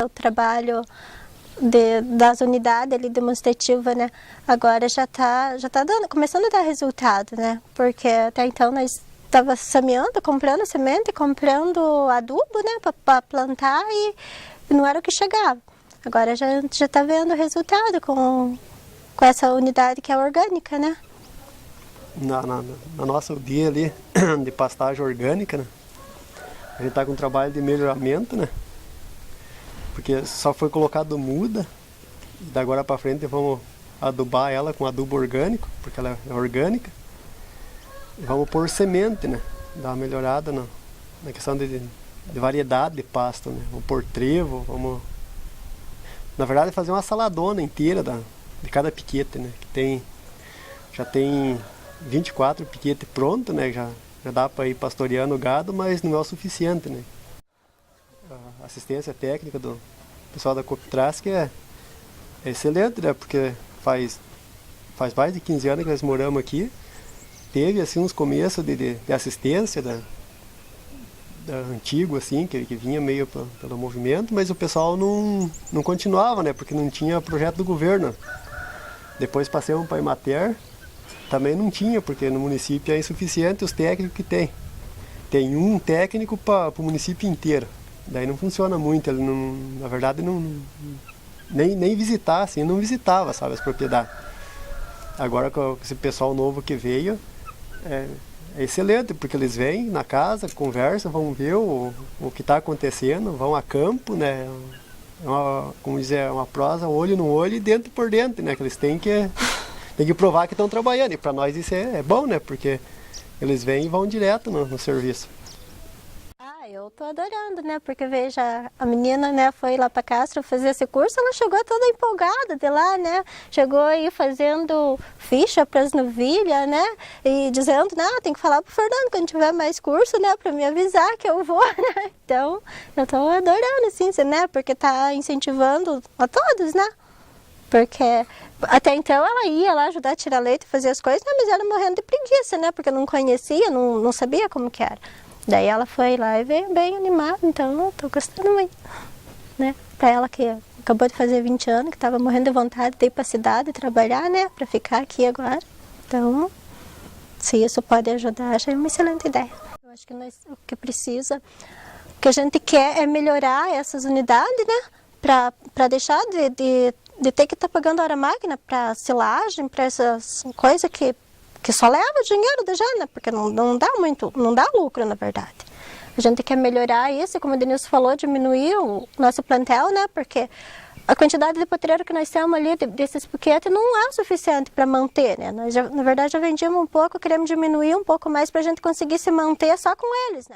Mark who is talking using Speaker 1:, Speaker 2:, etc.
Speaker 1: O trabalho das unidades ali demonstrativa, né? Agora já tá começando a dar resultado, né? Porque até então nós estava semeando, comprando semente, comprando adubo, né? Para plantar e não era o que chegava. Agora já está vendo o resultado com essa unidade que é orgânica, né?
Speaker 2: Na nossa dia ali de pastagem orgânica, né? A gente está com um trabalho de melhoramento, né? Porque só foi colocado muda, e da agora para frente vamos adubar ela com adubo orgânico, porque ela é orgânica. E vamos pôr semente, né? Dar uma melhorada na questão de variedade de pasto, né? Vamos pôr trevo, vamos... Na verdade fazer uma saladona inteira de cada piquete, né? Já tem 24 piquetes prontos, né? Já dá para ir pastoreando o gado, mas não é o suficiente, né? A assistência técnica do pessoal da Coptrask é excelente, né? Porque faz mais de 15 anos que nós moramos aqui. Teve assim uns começos de assistência da antigo, assim, que vinha meio pelo movimento, mas o pessoal não continuava, né? Porque não tinha projeto do governo. Depois passamos para a Emater, também não tinha, porque no município é insuficiente os técnicos que tem. Tem um técnico para o município inteiro. Daí não funciona muito, ele não, na verdade nem visitar, assim, não visitava, sabe, as propriedades. Agora com esse pessoal novo que veio, é excelente, porque eles vêm na casa, conversam, vão ver o que está acontecendo, vão a campo, né? Como dizer, uma prosa olho no olho e dentro por dentro, né? Que eles têm que provar que estão trabalhando. E para nós isso é bom, né? Porque eles vêm e vão direto no serviço.
Speaker 1: Eu tô adorando, né? Porque veja, a menina, né, foi lá para Castro fazer esse curso, ela chegou toda empolgada de lá, né? Chegou aí fazendo ficha para as novilhas, né? E dizendo, não, tem que falar pro Fernando quando tiver mais curso, né, para me avisar que eu vou, né? Então, eu tô adorando, assim, né? Porque tá incentivando a todos, né? Porque até então ela ia lá ajudar a tirar leite, fazer as coisas, né? Mas ela morrendo de preguiça, né? Porque não conhecia, não sabia como que era. Daí ela foi lá e veio bem animada, então eu tô gostando muito, né? Pra ela que acabou de fazer 20 anos, que tava morrendo de vontade de ir pra cidade trabalhar, né? Pra ficar aqui agora. Então, se isso pode ajudar, já é uma excelente ideia. Eu acho que o que precisa, o que a gente quer é melhorar essas unidades, né? Pra deixar de ter que estar pagando hora máquina para silagem, para essas coisas que só leva dinheiro da gente, né? Porque não dá lucro, na verdade. A gente quer melhorar isso, como o Denilson falou, diminuir o nosso plantel, né? Porque a quantidade de potreiro que nós temos ali, desses piquetes, não é o suficiente para manter, né? Nós, na verdade, já vendíamos um pouco, queremos diminuir um pouco mais para a gente conseguir se manter só com eles, né?